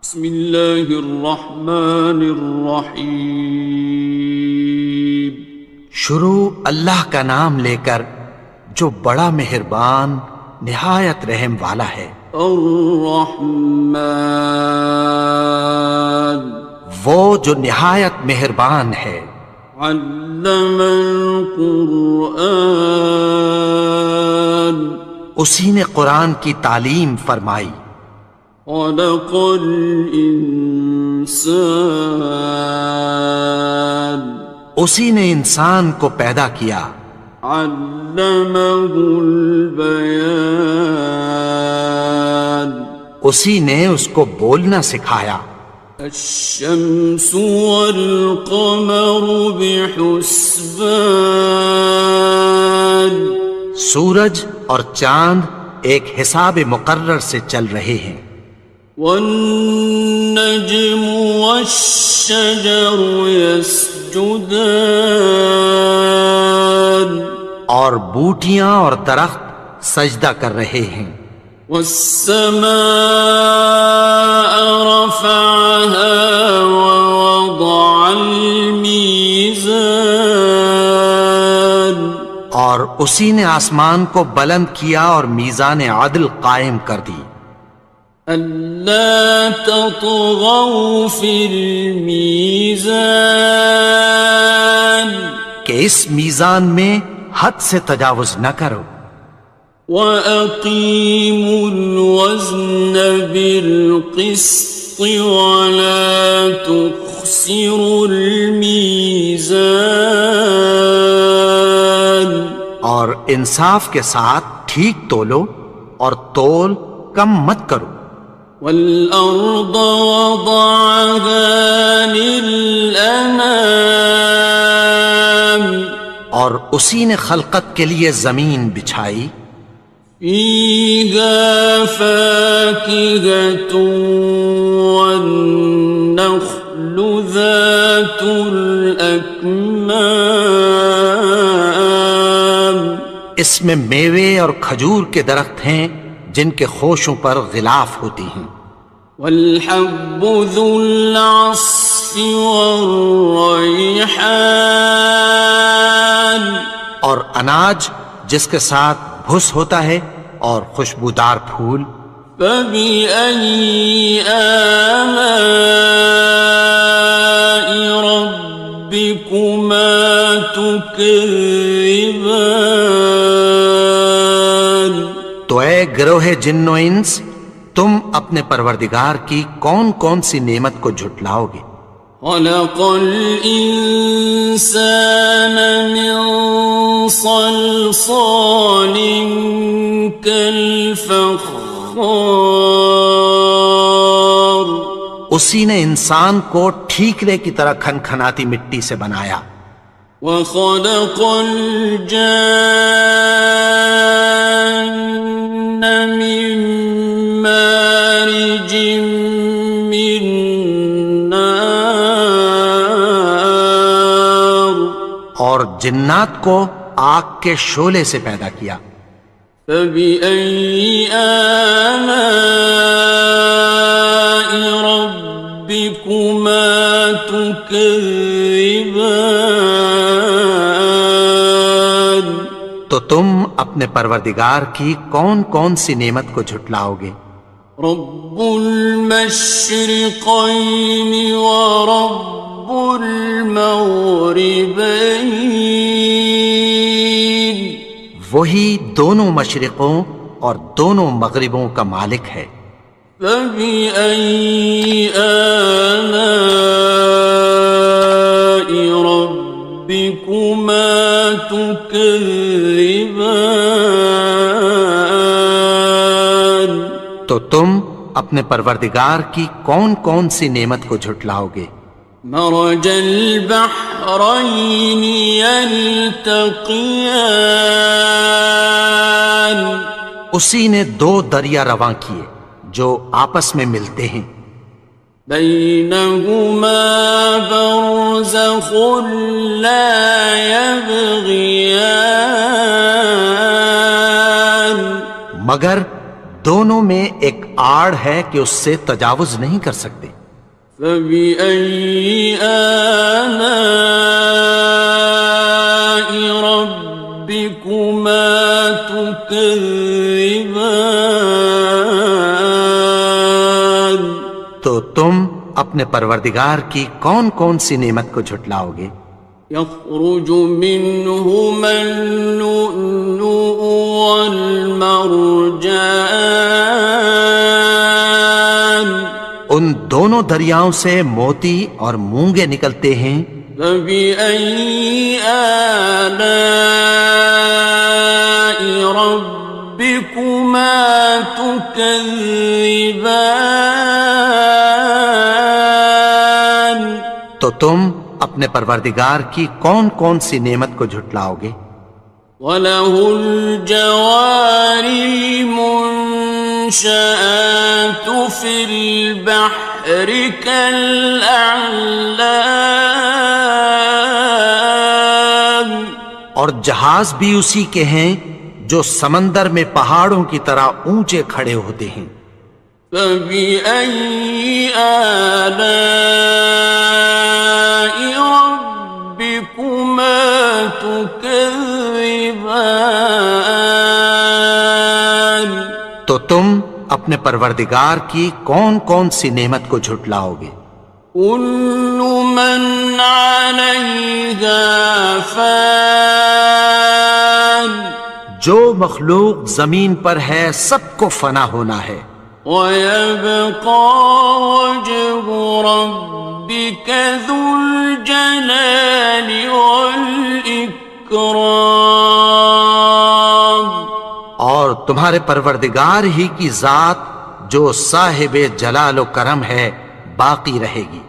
بسم اللہ الرحمن الرحیم۔ شروع اللہ کا نام لے کر جو بڑا مہربان نہایت رحم والا ہے۔ الرحمن، وہ جو نہایت مہربان ہے۔ علم القرآن، اسی نے قرآن کی تعلیم فرمائی۔ خلق الانسان، اسی نے انسان کو پیدا کیا۔ علمہ البیان، اسی نے اس کو بولنا سکھایا۔ الشمس والقمر بحسبان، سورج اور چاند ایک حساب مقرر سے چل رہے ہیں۔ والنجم والشجر يسجدان، اور بوٹیاں اور درخت سجدہ کر رہے ہیں۔ والسماء رفعها ووضع الميزان، اور اسی نے آسمان کو بلند کیا اور میزان عدل قائم کر دی۔ ألا تطغوا في الميزان، کہ اس میزان میں حد سے تجاوز نہ کرو۔ وَأَقِيمُوا الْوَزْنَ بِالْقِسْطِ وَلَا تُخْسِرُوا الْمِيزَانَ، اور انصاف کے ساتھ ٹھیک تولو اور تول کم مت کرو۔ وَالْأَرْضَ وَضَعَهَا لِلْأَنَامِ، اور اسی نے خلقت کے لیے زمین بچھائی۔ فِيهَا فَاكِهَةٌ وَالنَّخْلُ ذَاتُ الْأَكْمَامِ، اس میں میوے اور کھجور کے درخت ہیں جن کے خوشوں پر غلاف ہوتی ہیں۔ وَالْحَبُّ ذُو الْعَصْفِ وَالرَّيْحَانِ، اور اناج جس کے ساتھ بھس ہوتا ہے اور خوشبودار پھول۔ فَبِأَيِّ آلَاءِ رَبِّكُمَا تُكَذِّبَانِ، تو اے گروہ جن و انس، تم اپنے پروردگار کی کون کون سی نعمت کو جھٹلاؤ گے؟ خَلَقَ الْإِنسَانَ مِنْ صَلْصَالٍ كَالْفَخَّارِ، اسی نے انسان کو ٹھیکرے کی طرح کھنکھناتی مٹی سے بنایا۔ وَخَلَقَ الْجَانَّ مِن مَّارِجٍ مِّن نَّارٍ، اور جنات کو آگ کے شعلے سے پیدا کیا۔ فَبِأَيِّ آلَاءِ رَبِّكُمَا تُكَذِّبَانِ، تو تم اپنے پروردگار کی کون کون سی نعمت کو جھٹلاؤ گے؟ رب المشرقین ورب المغربین، وہی دونوں مشرقوں اور دونوں مغربوں کا مالک ہے۔ فَبِأَيِّ آلَاءِ رَبِّكُمَا تُكَذِّبَانِ، تو تم اپنے پروردگار کی کون کون سی نعمت کو جھٹلاؤ گے؟ مرج البحرین یلتقیان، اسی نے دو دریا رواں کیے جو آپس میں ملتے ہیں۔ بینہما برزخ لا یبغیان، مگر دونوں میں ایک آڑ ہے کہ اس سے تجاوز نہیں کر سکتے۔ فبأي آلاء ربكما تكذبان؟ تو تم اپنے پروردگار کی کون کون سی نعمت کو جھٹلاؤ گے؟ يخرج منهما اللؤلؤ والمرجان، ان دونوں دریاؤں سے موتی اور مونگے نکلتے ہیں۔ فبأي آلاء ربكما تكذبان؟ تو تم اپنے پروردگار کی کون کون سی نعمت کو جھٹلاؤ گے؟ وَلَهُ الْجَوَارِ الْمُنشَآتُ فِي الْبَحْرِ كَالْأَعْلَامِ، اور جہاز بھی اسی کے ہیں جو سمندر میں پہاڑوں کی طرح اونچے کھڑے ہوتے ہیں۔ فَبِأَيِّ آلَاءِ رَبِّكُمَا تُكَذِّبَانِ؟ تو تم اپنے پروردگار کی کون کون سی نعمت کو جھٹلاؤ گے؟ كُلُّ مَنْ عَلَيْهَا فَانٍ، جو مخلوق زمین پر ہے سب کو فنا ہونا ہے۔ وَيَبْقَى وَجْهُ رَبِّكَ ذُو الْجَلَالِ وَالْإِكْرَامِ، اور تمہارے پروردگار ہی کی ذات جو صاحب جلال و کرم ہے باقی رہے گی۔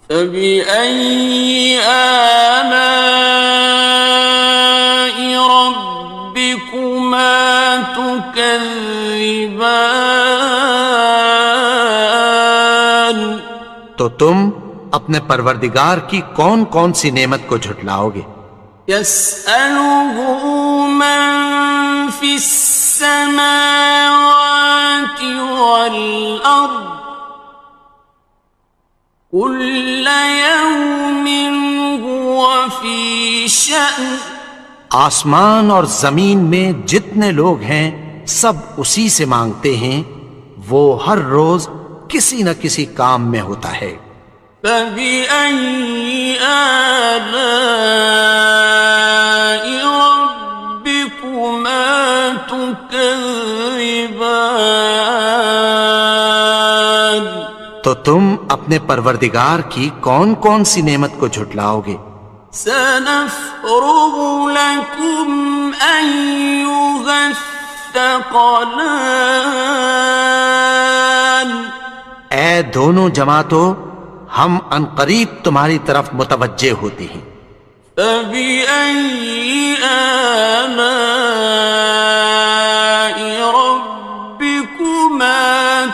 فَبِأَيِّ آلَاءِ رَبِّكُمَا تُكَذِّبَانِ؟ تو تم اپنے پروردگار کی کون کون سی نعمت کو جھٹلاؤ گے؟ يَسْأَلُهُ مَن فِي السَّمَاوَاتِ وَالْأَرْضِ كُلَّ يَوْمٍ هُوَ فِي شَأْنٍ، آسمان اور زمین میں جتنے لوگ ہیں سب اسی سے مانگتے ہیں، وہ ہر روز کسی نہ کسی کام میں ہوتا ہے۔ فَبِأَيِّ آلَاءِ رَبِّكُمَا تُكَذِّبَانِ؟ تو تم اپنے پروردگار کی کون کون سی نعمت کو جھٹلاؤ گے؟ سَنَفْرُغُ لَكُمْ أَيُّهَ الثَّقَلَانِ، اے دونوں جماعتوں، ہم عنقریب تمہاری طرف متوجہ ہوتے ہیں۔ فَبِأَيِّ آلَاءِ رَبِّكُمَا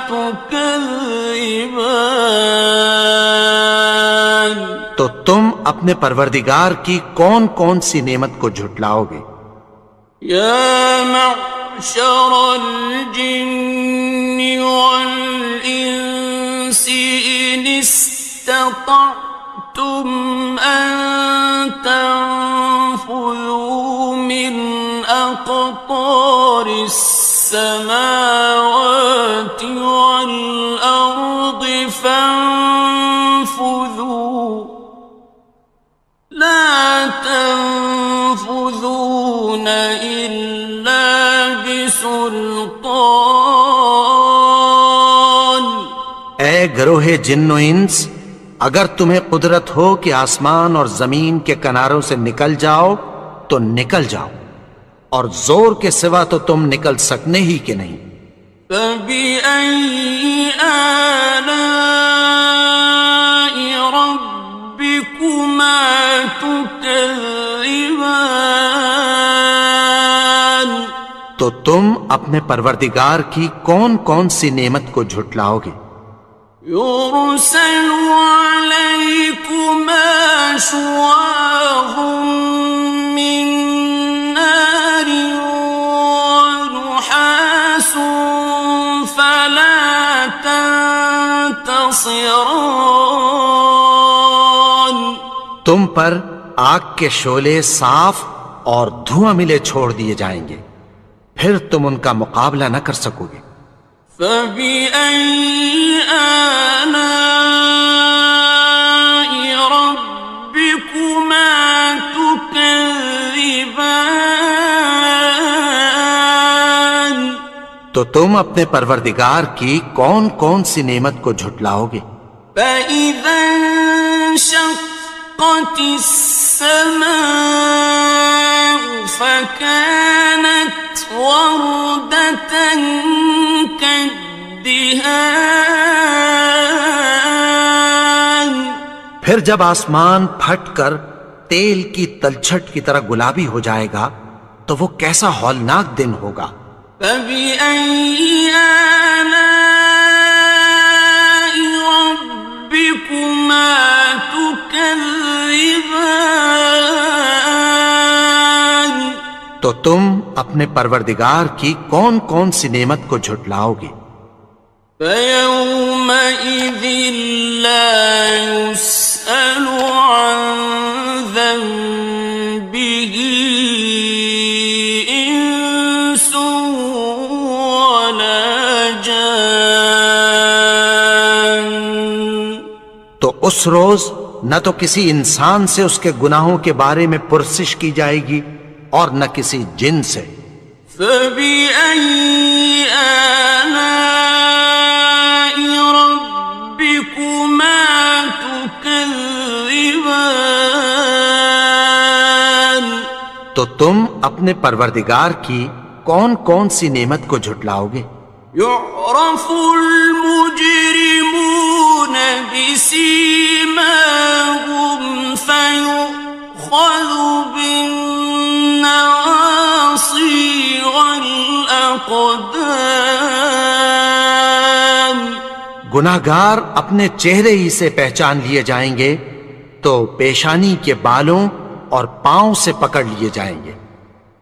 تُكَذِّبَانِ؟ تو تم اپنے پروردگار کی کون کون سی نعمت کو جھٹلاؤ گے؟ يَا مَعْشَرَ الْجِنِّ وَالْإِنسِ إِنِ اسْتَطَعْتُمْ أَن تَنفُذُوا مِنْ أَقْطَارِ السَّمَاوَاتِ وَالْأَرْضِ فَانفُذُوا لَا تَنفُذُونَ إِلَّا بِسُلْطَانٍ۔ اے گروہ جن و انس، اگر تمہیں قدرت ہو کہ آسمان اور زمین کے کناروں سے نکل جاؤ تو نکل جاؤ، اور زور کے سوا تو تم نکل سکنے ہی کہ نہیں۔ فَبِأَيِّ آلَاءِ رَبِّكُمَا تُكَذِّبَانِ؟ تو تم اپنے پروردگار کی کون کون سی نعمت کو جھٹلاؤ گے؟ يُرْسَلُ عَلَيْكُمَا شُوَاظٌ مِّن نَّارٍ وَنُحَاسٌ فَلَا ينتصران. تم پر آگ کے شعلے صاف اور دھواں ملے چھوڑ دیے جائیں گے، پھر تم ان کا مقابلہ نہ کر سکو گے۔ فبأي آلاء ربكما تكذبان. تو تم اپنے پروردگار کی کون کون سی نعمت کو جھٹلاؤ گے؟ فإذا انشقت السماء فكانت وردة كالدهان. پھر جب آسمان پھٹ کر تیل کی تلچھٹ کی طرح گلابی ہو جائے گا تو وہ کیسا ہولناک دن ہوگا۔ فبأي آلاء ربكما تكذبان. تو تم اپنے پروردگار کی کون کون سی نعمت کو جھٹلاؤ گے؟ فيومئذ لا يسأل عن ذنبه إنس ولا جان. تو اس روز نہ تو کسی انسان سے اس کے گناہوں کے بارے میں پرسش کی جائے گی اور نہ کسی جن سے۔ فبأي آلاء ربكما تكذبان. تو تم اپنے پروردگار کی کون کون سی نعمت کو جھٹلاؤ گے؟ يعرف المجرمون بسيماهم فيؤخذ بالنواصي والأقدام. گناہگار اپنے چہرے ہی سے پہچان لیے جائیں گے تو پیشانی کے بالوں اور پاؤں سے پکڑ لیے جائیں گے۔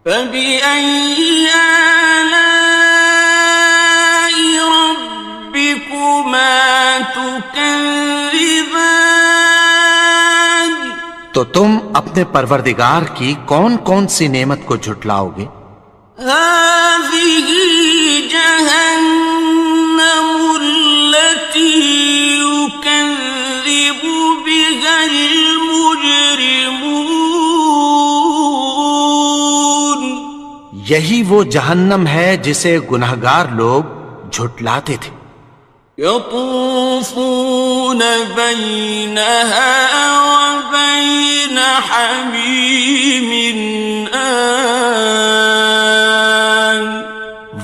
فبأي آلاء ربكما تكذبان. تو تم اپنے پروردگار کی کون کون سی نعمت کو جھٹلاؤ گے؟ هذه جهنم التي يكذب بها المجرمون. یہی وہ جہنم ہے جسے گناہگار لوگ جھٹلاتے تھے۔ يطوفون بينها وبين حميم آن.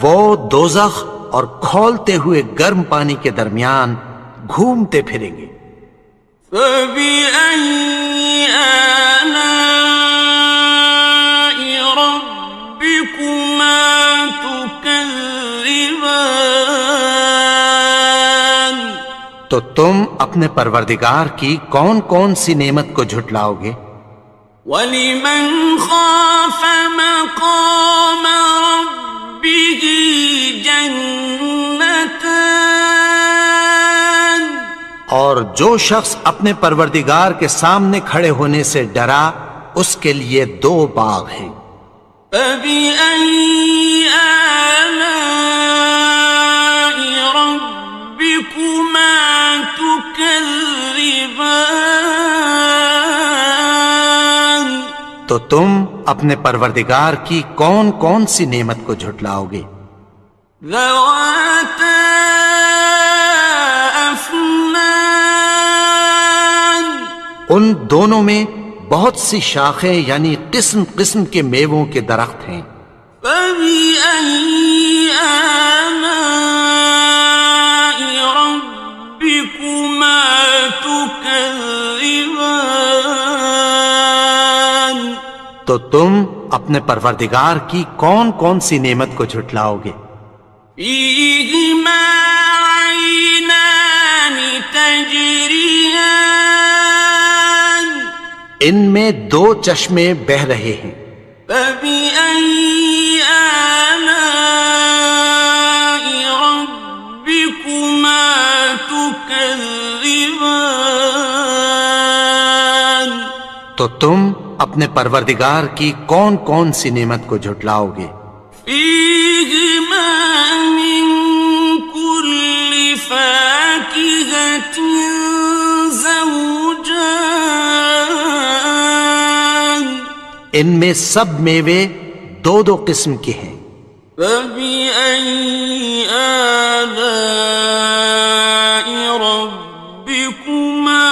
وہ دوزخ اور کھولتے ہوئے گرم پانی کے درمیان گھومتے پھریں گے۔ فبأي آلاء ربكما تكذبان. تو تم اپنے پروردگار کی کون کون سی نعمت کو جھٹلاؤ گے؟ وَلِمَنْ خَافَ مَقَامَ رَبِّهِ جَنَّتَانِ. اور جو شخص اپنے پروردگار کے سامنے کھڑے ہونے سے ڈرا اس کے لیے دو باغ ہیں۔ فَبِأَيِّ آلَاءِ رَبِّكُمَا تُكَذِّبَانِ. تو تم اپنے پروردگار کی کون کون سی نعمت کو جھٹلاؤ گے؟ ذَوَاتَا أَفْنَانٍ. ان دونوں میں بہت سی شاخیں یعنی قسم قسم کے میووں کے درخت ہیں۔ فَبِأَيِّ آلَاءِ رَبِّكُمَا تُكَذِّبَانِ. تو تم اپنے پروردگار کی کون کون سی نعمت کو جھٹلاؤ گے؟ فِيهِمَا عَيْنَانِ تَجْرِيَانِ. ان میں دو چشمے بہہ رہے ہیں۔ فَبِأَيِّ آلَاءِ رَبِّكُمَا تُكَذِّبَانِ. تو تم اپنے پروردگار کی کون کون سی نعمت کو جھٹلاؤ گے؟ فیہما من کل فاکہۃ زوجان، ان میں سب میوے دو دو قسم کے ہیں۔ فبأي آلاء ربكما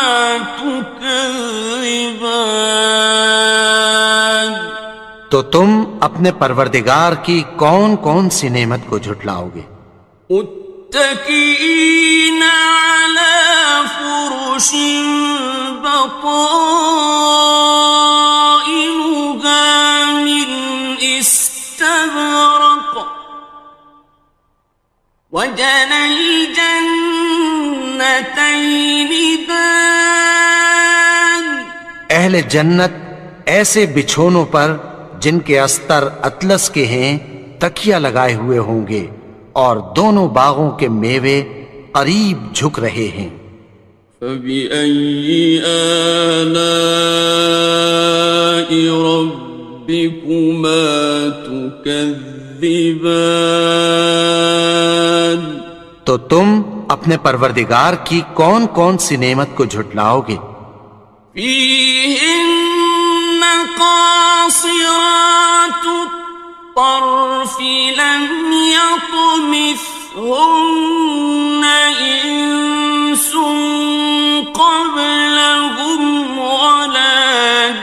تكذبان، تو تم اپنے پروردگار کی کون کون سی نعمت کو جھٹلاؤ گے؟ متكئين على فرش بطائنها من استبرق، وجنى الجنتين دان، اہل جنت ایسے بچھونوں پر جن کے استر اطلس کے ہیں تکیہ لگائے ہوئے ہوں گے، اور دونوں باغوں کے میوے قریب جھک رہے ہیں۔ فبأي آلاء ربكما تكذبان، تو تم اپنے پروردگار کی کون کون سی نعمت کو جھٹلاؤ گے؟ فيهن قاصرات الطرف لم يطمثهن إنس قبلهم ولا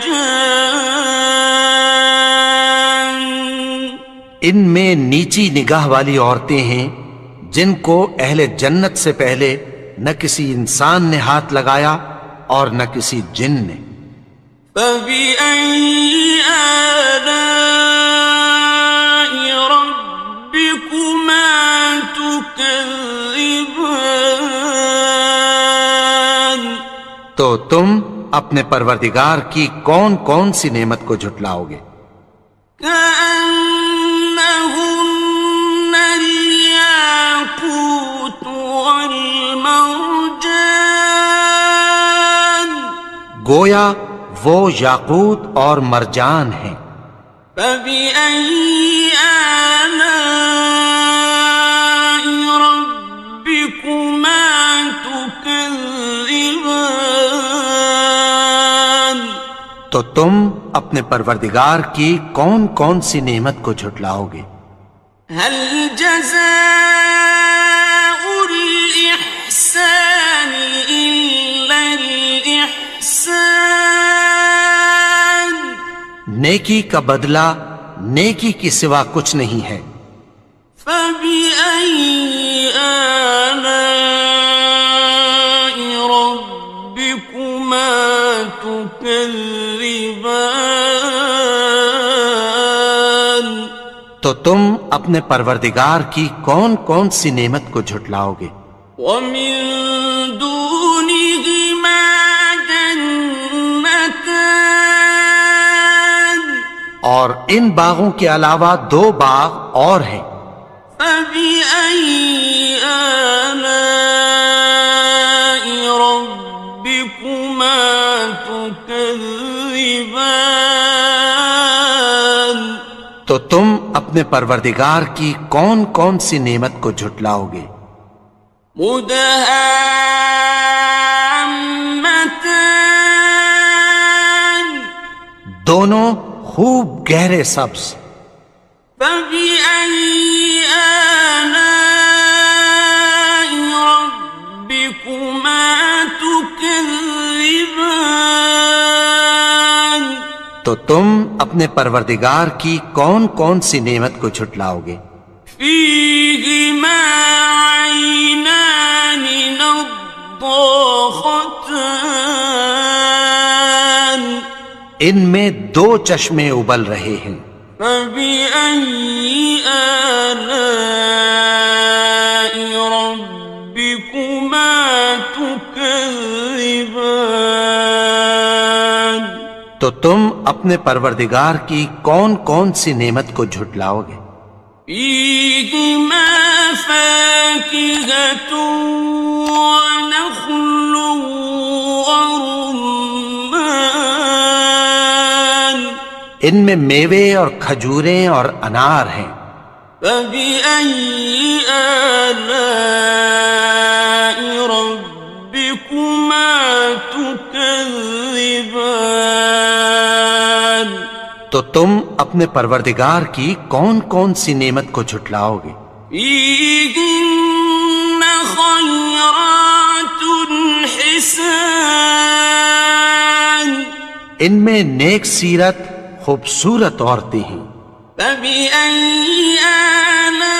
جان، ان میں نیچی نگاہ والی عورتیں ہیں جن کو اہل جنت سے پہلے نہ کسی انسان نے ہاتھ لگایا اور نہ کسی جن نے۔ فبأي آلاء ربكما تكذبان، تو تم اپنے پروردگار کی کون کون سی نعمت کو جھٹلاؤ گے؟ كأنهن الياقوت والمرجان، گویا وہ یاقوت اور مرجان ہیں۔ فبأي آلاء ربكما تكذبان، تو تم اپنے پروردگار کی کون کون سی نعمت کو جھٹلاؤ گے؟ هل جزاء الإحسان إلا الإحسان، نیکی کا بدلہ نیکی کی سوا کچھ نہیں ہے۔ فبأي آلاء ربكما تكذبان، تو تم اپنے پروردگار کی کون کون سی نعمت کو جھٹلاؤ گے؟ ومن دونهما جنتان، اور ان باغوں کے علاوہ دو باغ اور ہیں۔ فبأي آلاء ربكما تكذبان، تو تم اپنے پروردگار کی کون کون سی نعمت کو جھٹلاؤ گے؟ مدهامتان، دونوں خوب گہرے سبز۔ فبأي آلاء ربكما تكذبان، تو تم اپنے پروردگار کی کون کون سی نعمت کو جھٹلاؤ گے؟ فيهما عينان نضاختان، ان میں دو چشمے ابل رہے ہیں۔ فبأي آلاء ربكما تكذبان، تو تم اپنے پروردگار کی کون کون سی نعمت کو جھٹلاؤ گے؟ فيهما فاكهة ونخل ورمان، ان میں میوے اور کھجوریں اور انار ہیں۔ فبأي آلاء ربكما تكذبان؟ تو تم اپنے پروردگار کی کون کون سی نعمت کو جھٹلاؤ گے؟ فيهن خيرات حسان، ان میں نیک سیرت خوبصورت عورتیں ہیں۔ فبأي آلاء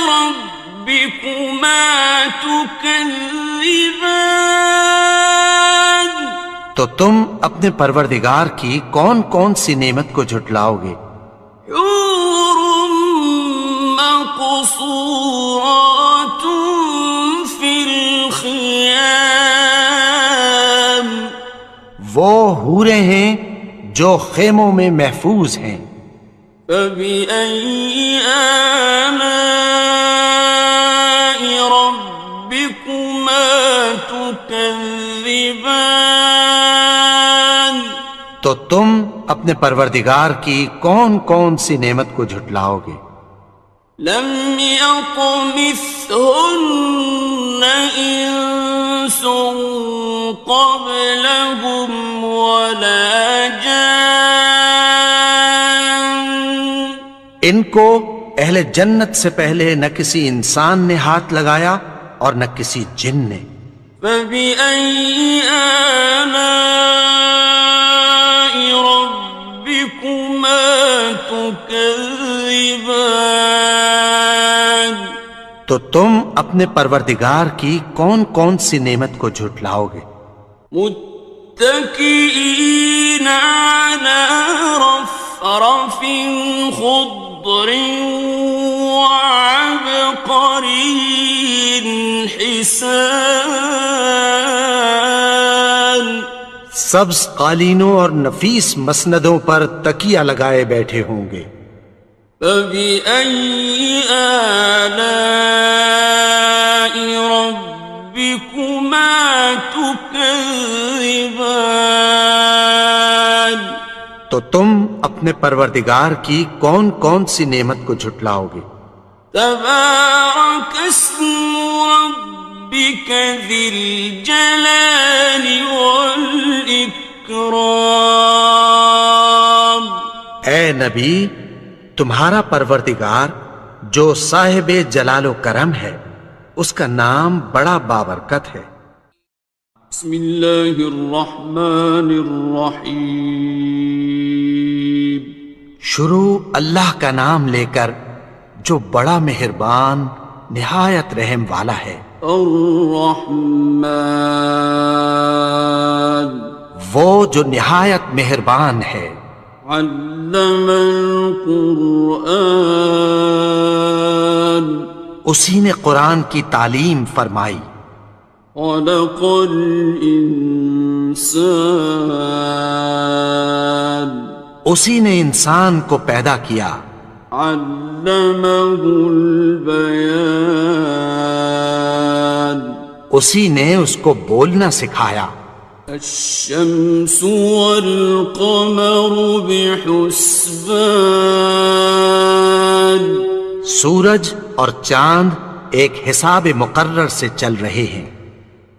ربكما تكذبان؟ تو تم اپنے پروردگار کی کون کون سی نعمت کو جھٹلاؤ گے؟ حور مقصورات في الخيام، وہ حوریں ہیں جو خیموں میں محفوظ ہیں۔ فبأي آلاء ربكما تكذبان؟ تو تم اپنے پروردگار کی کون کون سی نعمت کو جھٹلاؤ گے؟ لم يطمثهن إنس قبلهم ولا جان، ان کو اہل جنت سے پہلے نہ کسی انسان نے ہاتھ لگایا اور نہ کسی جن نے۔ فبأي آلاء ربكما تكذبان؟ تو تم اپنے پروردگار کی کون کون سی نعمت کو جھٹلاؤ گے؟ متكئين على رفرف خضر وعبقري حسان، سبز قالینوں اور نفیس مسندوں پر تکیہ لگائے بیٹھے ہوں گے۔ فبأي آلاء ربكما تكذبان؟ تو تم اپنے پروردگار کی کون کون سی نعمت کو جھٹلاؤ گے؟ تبارك اسم ربك ذي الجلال والإكرام۔ اے نبی، تمہارا پروردگار جو صاحب جلال و کرم ہے، اس کا نام بڑا بابرکت ہے۔ بسم اللہ الرحمن الرحیم، شروع اللہ کا نام لے کر جو بڑا مہربان نہایت رحم والا ہے۔ الرحمن، وہ جو نہایت مہربان ہے۔ علم القرآن، اسی نے قرآن کی تعلیم فرمائی۔ خلق الانسان، اسی نے انسان کو پیدا کیا۔ علمہ البیان، اسی نے اس کو بولنا سکھایا۔ الشمس والقمر بحسبان، سورج اور چاند ایک حساب مقرر سے چل رہے ہیں۔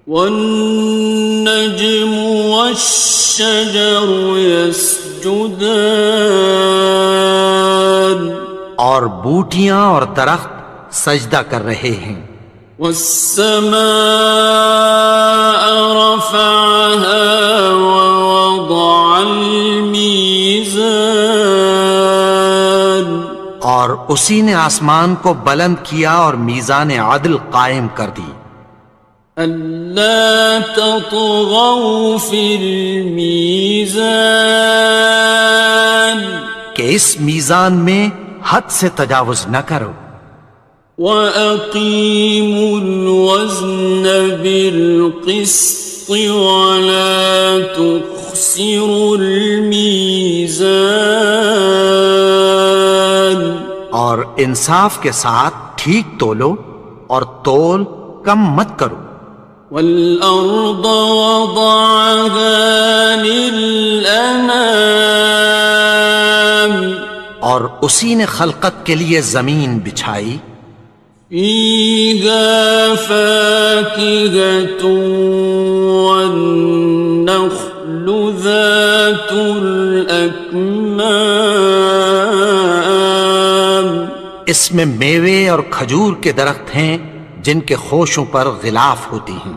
والنجم والشجر يسجدان، اور بوٹیاں اور درخت سجدہ کر رہے ہیں۔ والسماء رفعها ووضع الميزان، اور اسی نے آسمان کو بلند کیا اور میزان عدل قائم کر دی۔ ألا تطغوا في الميزان، کہ اس میزان میں حد سے تجاوز نہ کرو۔ وَأَقِيمُوا الْوَزْنَ بِالْقِسْطِ وَلَا تُخْسِرُوا الْمِيزَانَ، اور انصاف کے ساتھ ٹھیک تولو اور تول کم مت کرو۔ والأرض وضعها للأنام اور اسی نے خلقت کے لیے زمین بچھائی، فيها فاكهة والنخل ذات الأكمام اس میں میوے اور کھجور کے درخت ہیں جن کے خوشوں پر غلاف ہوتی ہیں،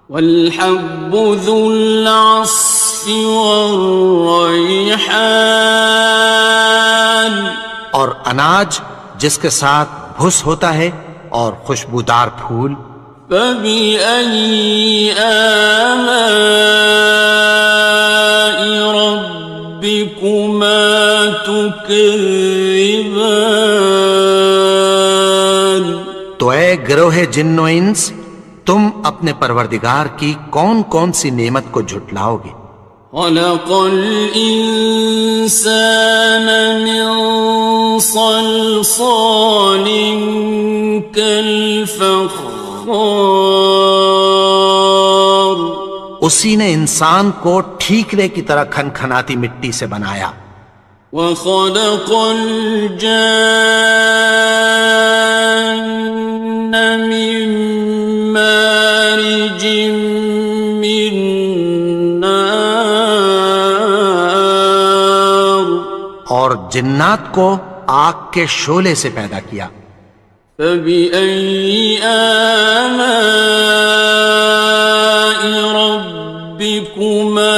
والحب ذو العصف والريحان اور اناج جس کے ساتھ بھس ہوتا ہے اور خوشبودار پھول۔ فبأي آلاء ربكما تكذبان تو اے گروہ جن و انس، تم اپنے پروردگار کی کون کون سی نعمت کو جھٹلاؤ گے؟ خلق الإنسان من صلصال كالفخار اسی نے انسان کو ٹھیکرے کی طرح کھنکھناتی مٹی سے بنایا، وخلق الجان من مارج من نار اور جنات کو آگ کے شعلے سے پیدا کیا۔ فبأي آلاء ربكما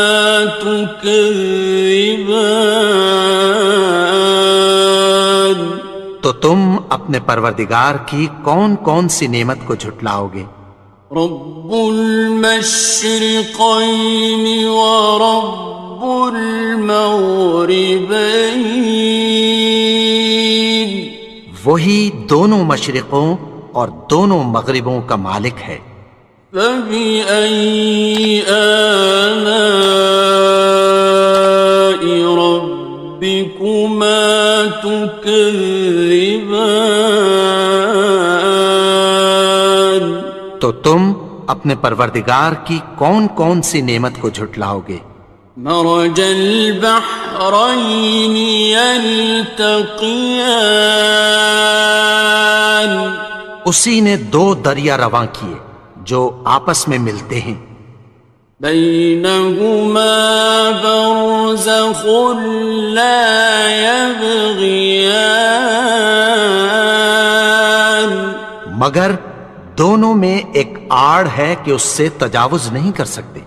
تكذبان تو تم اپنے پروردگار کی کون کون سی نعمت کو جھٹلاؤ گے؟ رب المشرقين ورب المغربين وہی دونوں مشرقوں اور دونوں مغربوں کا مالک ہے۔ فبأي آلاء ربكما تكذبان تو تم اپنے پروردگار کی کون کون سی نعمت کو جھٹلاؤ گے؟ مرج البحرين يلتقيان اسی نے دو دریا رواں کیے جو آپس میں ملتے ہیں، بينهما برزخ لا يبغيان مگر دونوں میں ایک آڑ ہے کہ اس سے تجاوز نہیں کر سکتے۔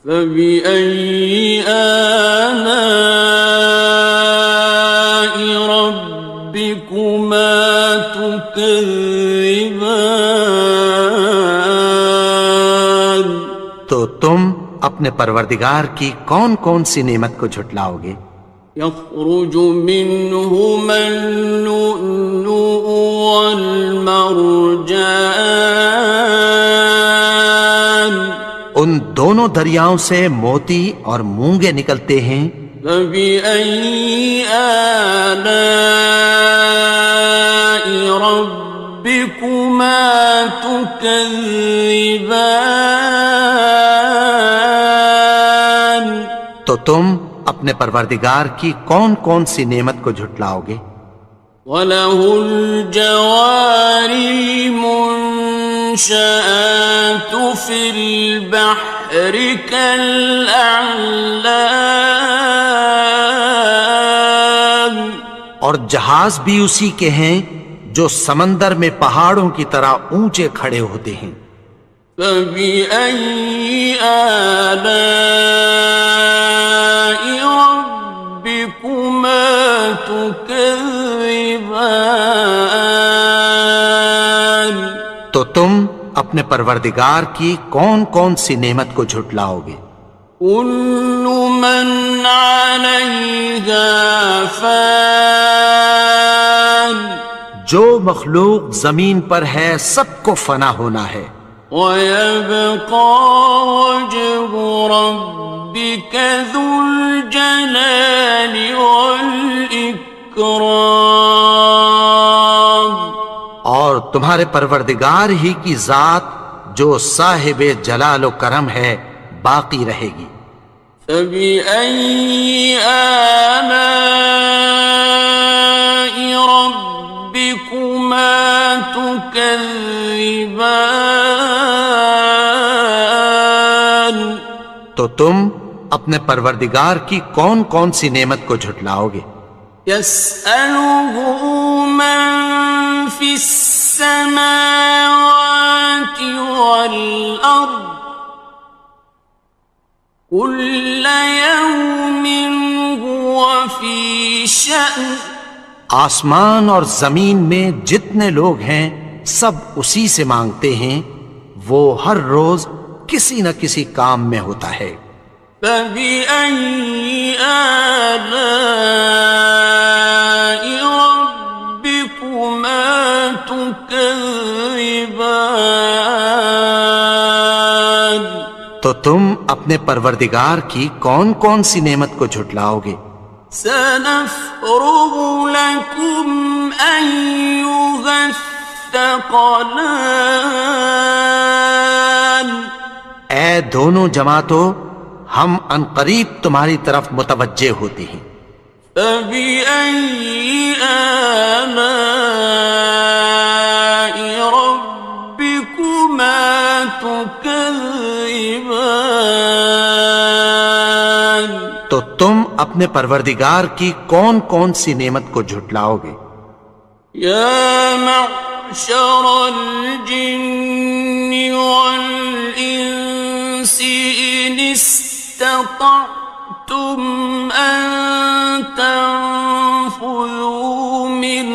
فبأي آلاء ربكما تكذبان تو تم اپنے پروردگار کی کون کون سی نعمت کو جھٹلاؤ گے؟ يخرج منهما اللؤلؤ والمرجان ان دونوں دریاؤں سے موتی اور مونگے نکلتے ہیں۔ فبأي آلاء ربكما تكذبان تو تم اپنے پروردگار کی کون کون سی نعمت کو جھٹلاؤ گے؟ وَلَهُ الْجَوَارِ الْمُنشَآتُ فِي الْبَحْرِ كَالْأَعْلَامِ اور جہاز بھی اسی کے ہیں جو سمندر میں پہاڑوں کی طرح اونچے کھڑے ہوتے ہیں۔ فَبِأَيِّ آلَاءِ رَبِّكُمَا تُكَذِّبَانِ تو تم اپنے پروردگار کی کون کون سی نعمت کو جھٹلاؤ گے؟ كُلُّ مَنْ عَلَيْهَا فَانٍ جو مخلوق زمین پر ہے سب کو فنا ہونا ہے، وَيَبْقَى وَجْهُ رَبِّكَ ذُو الْجَلَالِ وَالْإِكْرَامِ اور تمہارے پروردگار ہی کی ذات جو صاحب جلال و کرم ہے باقی رہے گی۔ فَبِأَيِّ آلَاءِ رَبِّكُمَا تُكَذِّبَانِ؟ تو تم اپنے پروردگار کی کون کون سی نعمت کو جھٹلاؤ گے؟ يَسْأَلُهُ مَن فِي السَّمَاوَاتِ وَالْأَرْضِ كُلَّ يَوْمٍ هُوَ فِي شَأْنٍ۔ آسمان اور زمین میں جتنے لوگ ہیں سب اسی سے مانگتے ہیں، وہ ہر روز کسی نہ کسی کام میں ہوتا ہے۔ فَبِأَيِّ آلَاءِ رَبِّكُمَا تُكَذِّبَانِ؟ تو تم اپنے پروردگار کی کون کون سی نعمت کو جھٹلاؤ گے؟ سَنَفْرُغُ لَكُمْ أَيُّهَ الثَّقَلَانِ۔ اے دونوں جماعتوں، ہم عنقریب تمہاری طرف متوجہ ہوتے ہیں۔ فَبِأَيِّ آلَاءِ رَبِّكُمَا تُكَذِّبَانِ؟ تو تم اپنے پروردگار کی کون کون سی نعمت کو جھٹلاؤ گے؟ يَا مَعْشَرَ الْجِنِّ وَالْإِنسِ إِنِ اسْتَطَعْتُمْ أَن تَنفُذُوا مِنْ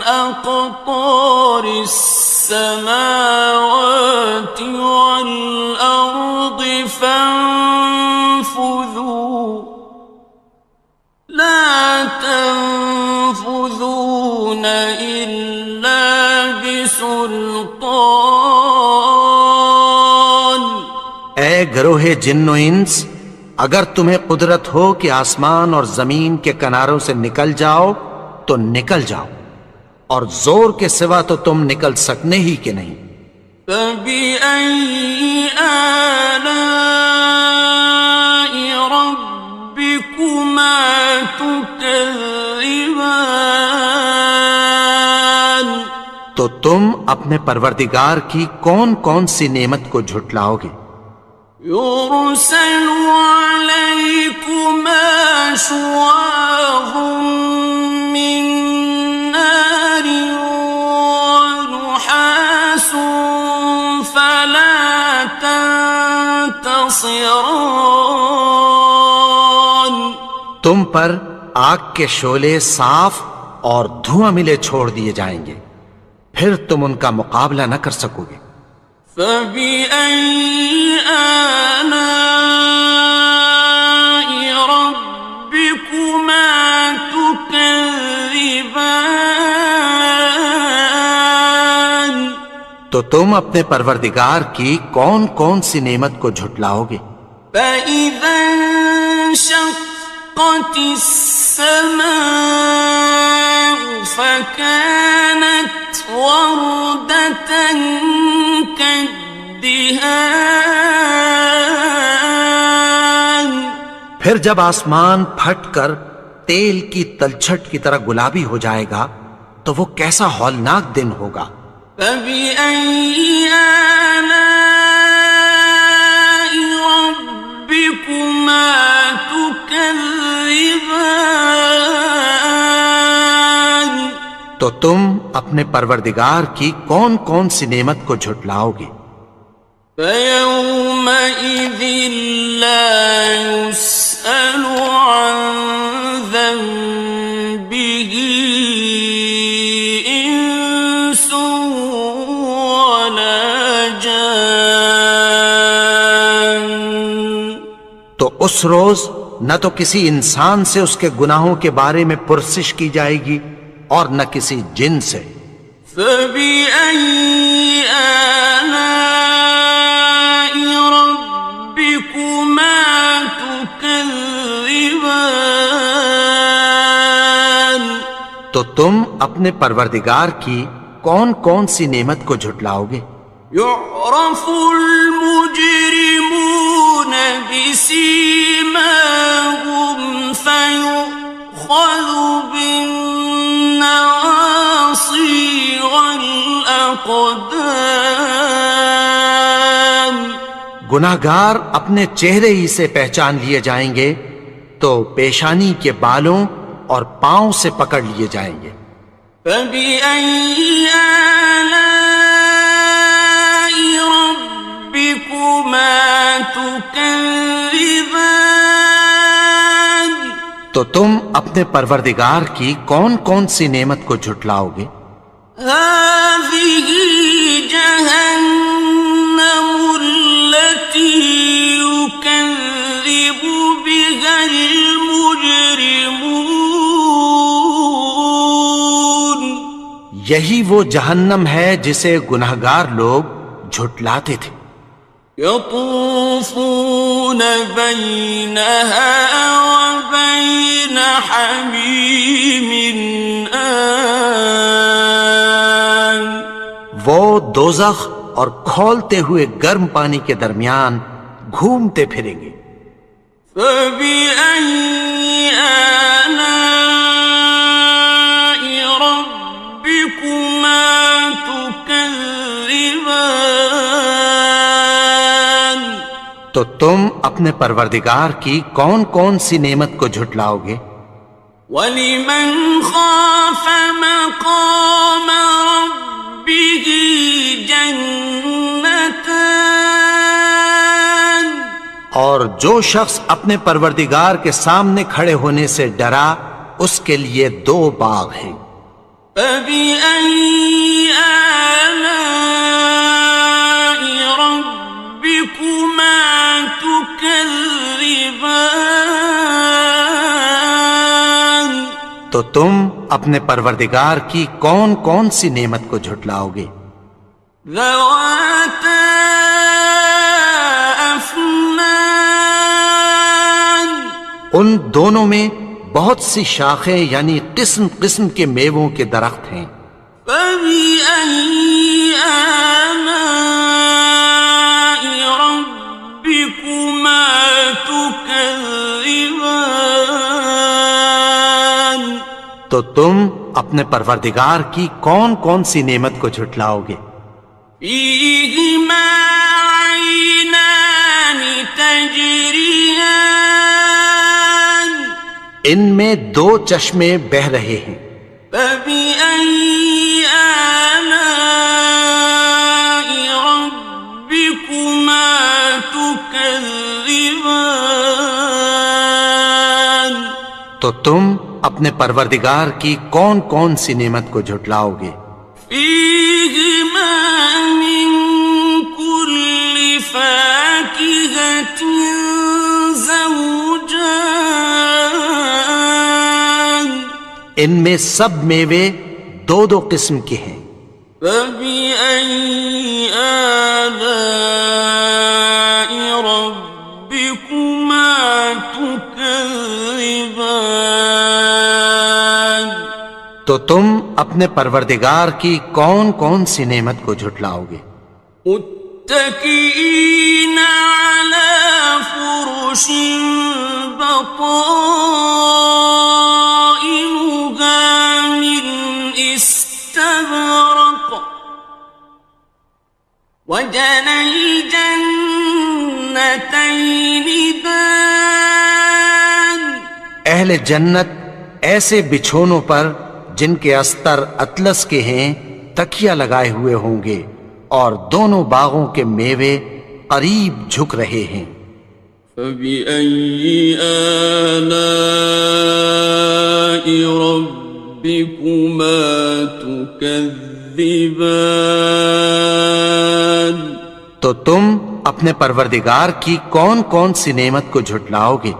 أَقْطَارِ السَّمَاوَاتِ وَالْأَرْضِ فَانفُذُوا لَا تَنفُذُونَ إِلَّا بِسُلْطَانٍ۔ اے گروہ جن و انس، اگر تمہیں قدرت ہو کہ آسمان اور زمین کے کناروں سے نکل جاؤ تو نکل جاؤ، اور زور کے سوا تو تم نکل سکنے ہی کہ نہیں۔ فَبِأَيِّ آلَاءِ رَبِّكُمَا تُكَذِّبَانِ؟ تو تم اپنے پروردگار کی کون کون سی نعمت کو جھٹلاؤ گے؟ يُرْسَلُ عَلَيْكُمَا شُوَاظٌ مِّن نَّارٍ وَنُحَاسٌ فَلَا تَنتَصِرَانِ۔ تم پر آگ کے شعلے صاف اور دھواں ملے چھوڑ دیے جائیں گے، پھر تم ان کا مقابلہ نہ کر سکو گے۔ فَبِأَيِّ آلَاءِ رَبِّكُمَا تُكَذِّبَانِ؟ تو تم اپنے پروردگار کی کون کون سی نعمت کو جھٹلاؤ گے؟ فَإِذَا انشَقَّتِ السَّمَاءُ فَكَانَتْ وَرْدَةً كَالدِّهَانِ۔ پھر جب آسمان پھٹ کر تیل کی تلچھٹ کی طرح گلابی ہو جائے گا تو وہ کیسا ہولناک دن ہوگا۔ فَبِأَيِّ آلَاءِ رَبِّكُمَا تُكَذِّبَانِ؟ تو تم اپنے پروردگار کی کون کون سی نعمت کو جھٹلاؤ گے؟ فَيَوْمَئِذٍ لَا يُسْأَلُ عَن ذَنبِهِ إِنسٌ وَلَا جَانٌ۔ تو اس روز نہ تو کسی انسان سے اس کے گناہوں کے بارے میں پرسش کی جائے گی اور نہ کسی جن سے۔ فَبِأَيِّ آلَاءِ رَبِّكُمَا تُكَذِّبَانِ؟ تو تم اپنے پروردگار کی کون کون سی نعمت کو جھٹلاؤ گے؟ يعرف المجرمون بسيماهم فيؤخذ بالنواصي والأقدام. گناہگار اپنے چہرے ہی سے پہچان لیے جائیں گے تو پیشانی کے بالوں اور پاؤں سے پکڑ لیے جائیں گے. فَبِأَيِّ آلَاءِ رَبِّكُمَا تُكَذِّبَانِ. تو تم اپنے پروردگار کی کون کون سی نعمت کو جھٹلاؤ گے؟ هَٰذِهِ جَهَنَّمُ الَّتِي يُكَذِّبُ بِهَا الْمُجْرِمُونَ. یہی وہ جہنم ہے جسے گناہگار لوگ جھٹلاتے تھے. يطوفون بينها وبين حميم آن. وہ دوزخ اور کھولتے ہوئے گرم پانی کے درمیان گھومتے پھریں گے. فبأي آلاء ربكما تكذبان. تو تم اپنے پروردگار کی کون کون سی نعمت کو جھٹلاؤ گے؟ وَلِمَنْ خَافَ مَقَامَ رَبِّهِ جَنَّتَانِ. اور جو شخص اپنے پروردگار کے سامنے کھڑے ہونے سے ڈرا اس کے لیے 2 باغ ہیں. فَبِأَيِّ آلَاءِ رَبِّكُمَا تُكَذِّبَانِ. تو تم اپنے پروردگار کی کون کون سی نعمت کو جھٹلاؤ گے؟ ذَوَاتَا أَفْنَانٍ. ان دونوں میں بہت سی شاخیں یعنی قسم قسم کے میووں کے درخت ہیں. فَبِأَيِّ آلَاءِ رَبِّكُمَا تُكَذِّبَانِ. تو تم اپنے پروردگار کی کون کون سی نعمت کو جھٹلاؤ گے؟ فِيهِمَا عَيْنَانِ تَجْرِيَانِ. ان میں 2 چشمے بہہ رہے ہیں. فَبِأَيِّ آلَاءِ رَبِّكُمَا تُكَذِّبَانِ. تو تم اپنے پروردگار کی کون کون سی نعمت کو جھٹلاؤ گے؟ فِيهِمَا مِن كُلِّ فَاكِهَةٍ زَوْجَانِ. ان میں سب میوے 2 قسم کے ہیں. فَبِأَيِّ آلَاءِ رَبِّكُمَا تُكَذِّبَانِ. تو تم اپنے پروردگار کی کون کون سی نعمت کو جھٹلاؤ گے؟ متكئين على فرش بطائنها من استبرق وجنى الجنتين دان. اہل جنت ایسے بچھونوں پر جن کے استر اطلس کے ہیں تکیہ لگائے ہوئے ہوں گے اور دونوں باغوں کے میوے قریب جھک رہے ہیں. فَبِأَيِّ آلَاءِ رَبِّكُمَا تُكَذِّبَانِ. تو تم اپنے پروردگار کی کون کون سی نعمت کو جھٹلاؤ گے؟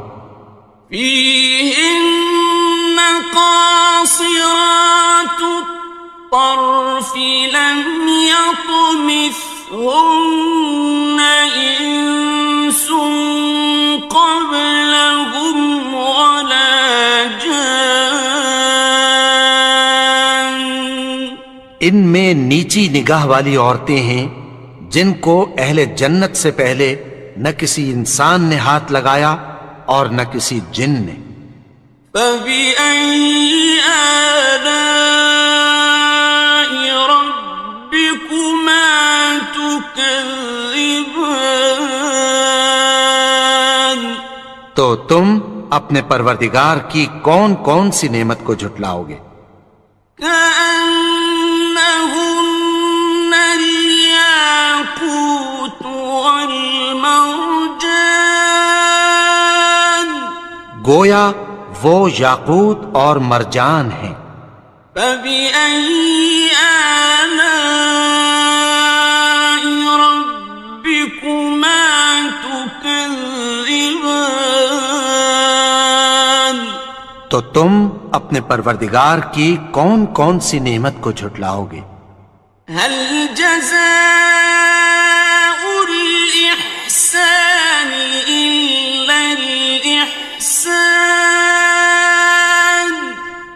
فِيهِنَّ قَاصِرَاتُ الطَّرْفِ لَمْ يَطْمِثْهُنَّ إِنسٌ قَبْلَهُمْ وَلَا جَانٌّ. ان میں نیچی نگاہ والی عورتیں ہیں جن کو اہل جنت سے پہلے نہ کسی انسان نے ہاتھ لگایا اور نہ کسی جن نے۔ فَبِأَيِّ آلَاءِ رَبِّكُمَا تُكَذِّبَانِ؟ تو تم اپنے پروردگار کی کون کون سی نعمت کو جھٹلاؤ گے؟ كأنهن الياقوت والمرجان، گویا وہ یاقوت اور مرجان ہیں۔ فبأي آلاء ربكما تكذبان؟ تو تم اپنے پروردگار کی کون کون سی نعمت کو جھٹلاؤ گے؟ هل جزاء الإحسان إلا الإحسان؟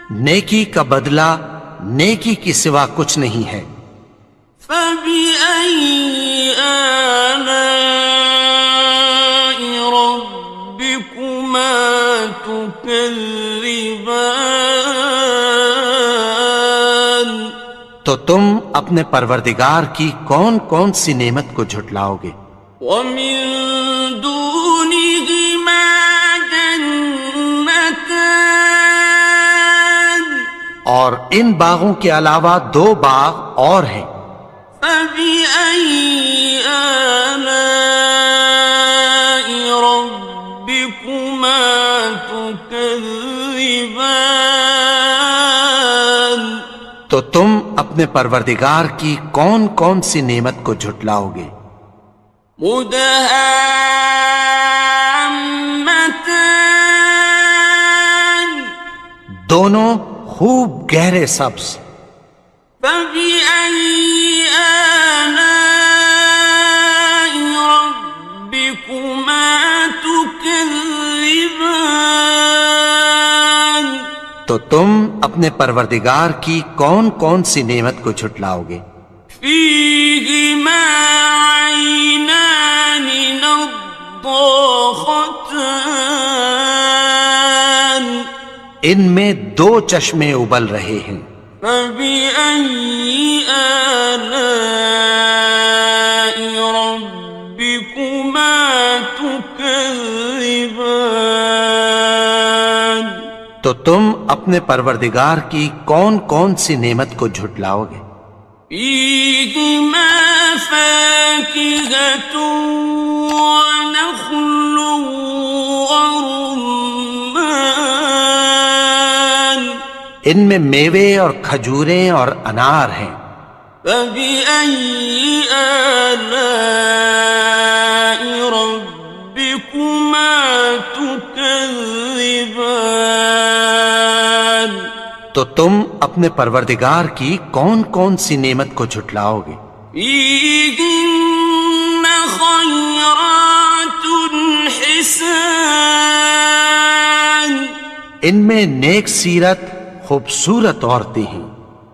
نیکی کا بدلہ نیکی کی سوا کچھ نہیں ہے۔ فبأي آلاء ربكما تكذبان؟ تو تم اپنے پروردگار کی کون کون سی نعمت کو جھٹلاؤ گے؟ ومن دونهما جنتان، اور ان باغوں کے علاوہ دو باغ اور ہیں۔ فبأي آلاء ربكما تكذبان؟ تو تم اپنے پروردگار کی کون کون سی نعمت کو جھٹلاؤ گے؟ مدہامتان، دونوں خوب گہرے سبز۔ فبأي آلاء ربكما تكذبان؟ تو تم اپنے پروردگار کی کون کون سی نعمت کو جھٹلاؤ گے؟ فيهما عينان نضاختان، ان میں دو چشمے ابل رہے ہیں۔ فبأي آلاء ربكما تكذبان؟ تو تم اپنے پروردگار کی کون کون سی نعمت کو جھٹلاؤ گے؟ فيهما فاكهة ونخل ورمان، ان میں میوے اور کھجوریں اور انار ہیں۔ فبأي آلاء ربكما تكذبان؟ تو تم اپنے پروردگار کی کون کون سی نعمت کو جھٹلاؤ گے؟ فيهن خيرات حسان، ان میں نیک سیرت خوبصورت عورتیں ہیں۔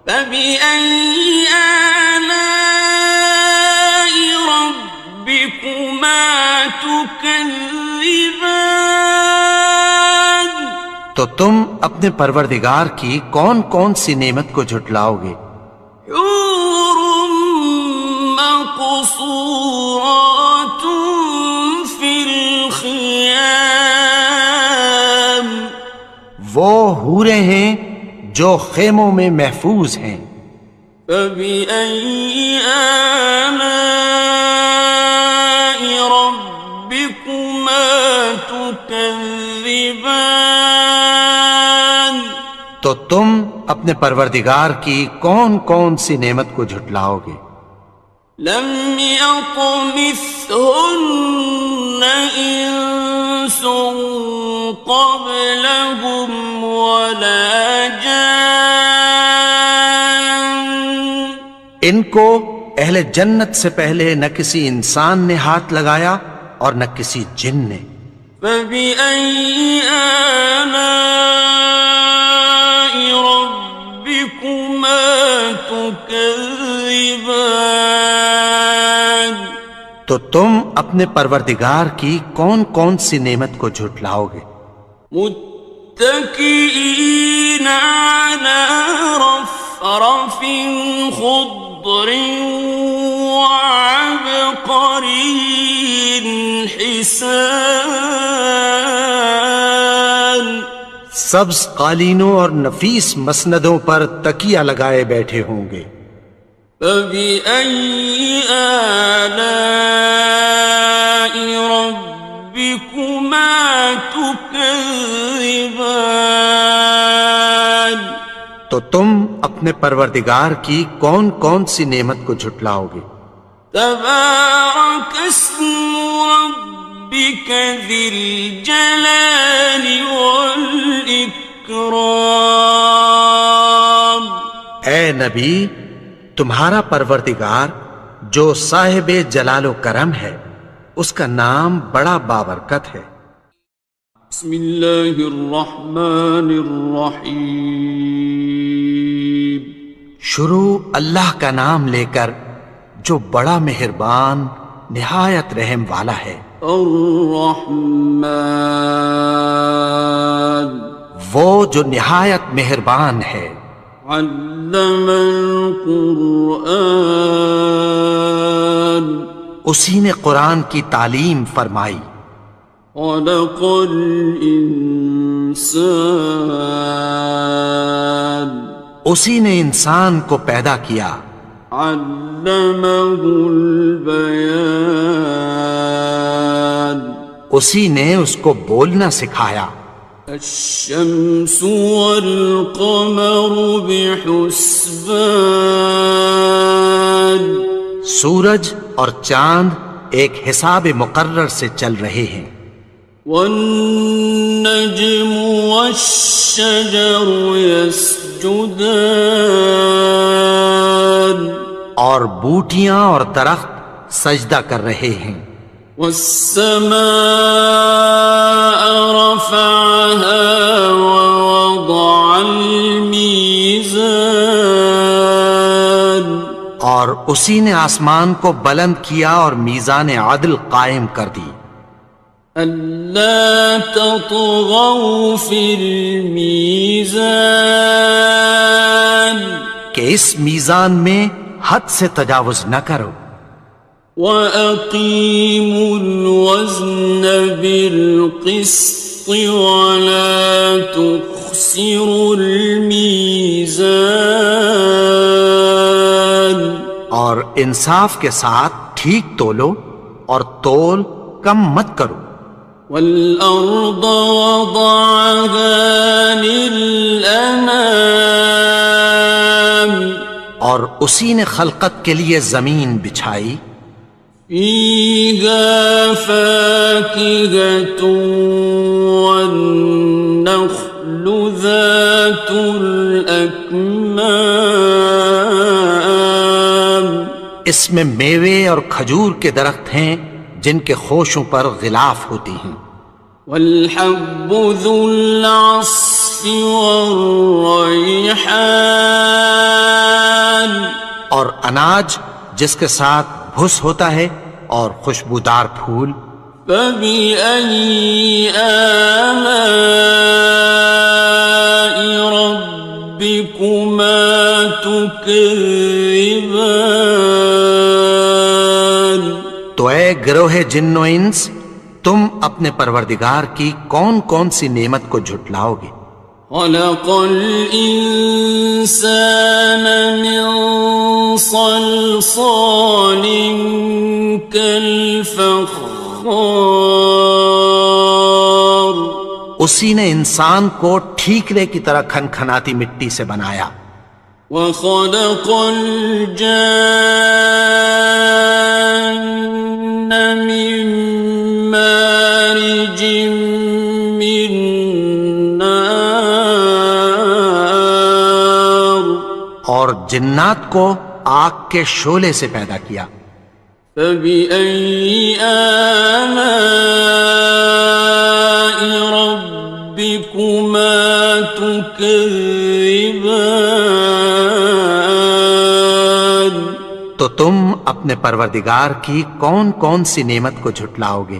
فبأي آلاء ربكما تكذبان؟ تو تم اپنے پروردگار کی کون کون سی نعمت کو جھٹلاؤ گے؟ حور مقصورات في الخيام، وہ حوریں ہیں جو خیموں میں محفوظ ہیں۔ فبأي آلاء ربكما تكذبان؟ تو تم اپنے پروردگار کی کون کون سی نعمت کو جھٹلاؤ گے؟ لم يطمثهن إنس قبلهم ولا جان، ان کو اہل جنت سے پہلے نہ کسی انسان نے ہاتھ لگایا اور نہ کسی جن نے۔ فبأي آلاء ربكما تكذبان؟ تو تم اپنے پروردگار کی کون کون سی نعمت کو جھٹلاؤ گے؟ متكئين على رفرف خضر وعبقري حسان، سبز قالینوں اور نفیس مسندوں پر تکیہ لگائے بیٹھے ہوں گے۔ فبأي آلاء ربكما تكذبان، تو تم اپنے پروردگار کی کون کون سی نعمت کو جھٹلاؤ گے؟ تبارك اسم ربك ذي الجلال والإكرام۔ اے نبی، تمہارا پروردگار جو صاحب جلال و کرم ہے، اس کا نام بڑا بابرکت ہے۔ بسم اللہ الرحمن الرحیم، شروع اللہ کا نام لے کر جو بڑا مہربان نہایت رحم والا ہے۔ الرحمن، وہ جو نہایت مہربان ہے۔ علم القرآن، اسی نے قرآن کی تعلیم فرمائی۔ خلق الانسان، اسی نے انسان کو پیدا کیا۔ علمہ البیان، اسی نے اس کو بولنا سکھایا۔ الشمس والقمر بحسبان، سورج اور چاند ایک حساب مقرر سے چل رہے ہیں۔ والنجم والشجر يسجدان، اور بوٹیاں اور درخت سجدہ کر رہے ہیں۔ والسماء رفعها ووضع الميزان، اور اسی نے آسمان کو بلند کیا اور میزان عدل قائم کر دی۔ ألا تطغوا في الميزان، کہ اس میزان میں حد سے تجاوز نہ کرو۔ وَأَقِيمُوا الْوَزْنَ بِالْقِسْطِ وَلَا تُخْسِرُوا الْمِيزَانَ، اور انصاف کے ساتھ ٹھیک تولو اور تول کم مت کرو۔ وَالْأَرْضَ وَضَعَهَا لِلْأَنَامِ، اور اسی نے خلقت کے لیے زمین بچھائی۔ فِيهَا فَاكِهَةٌ وَالنَّخْلُ ذَاتُ الْأَكْمَامِ، اس میں میوے اور کھجور کے درخت ہیں جن کے خوشوں پر غلاف ہوتی ہیں۔ وَالْحَبُّ ذُو الْعَصْفِ وَالرَّيْحَانِ، اور اناج جس کے ساتھ بھس ہوتا ہے اور خوشبودار پھول۔ فَبِأَيِّ آلَاءِ رَبِّكُمَا تُكَذِّبَانِ، تو اے گروہ جن و انس، تم اپنے پروردگار کی کون کون سی نعمت کو جھٹلاؤ گے؟ خَلَقَ الْإِنسَانَ مِنْ صَلْصَالٍ كَالْفَخَّارِ، اسی نے انسان کو ٹھیکرے کی طرح کھنکھناتی مٹی سے بنایا۔ وَخَلَقَ الْجَانَّ مِن مَّارِجٍ مِّن نَّارٍ، اور جنات کو آگ کے شعلے سے پیدا کیا۔ فَبِأَيِّ آلَاءِ رَبِّكُمَا تُكَذِّبَانِ، تو تم اپنے پروردگار کی کون کون سی نعمت کو جھٹلاؤ گے؟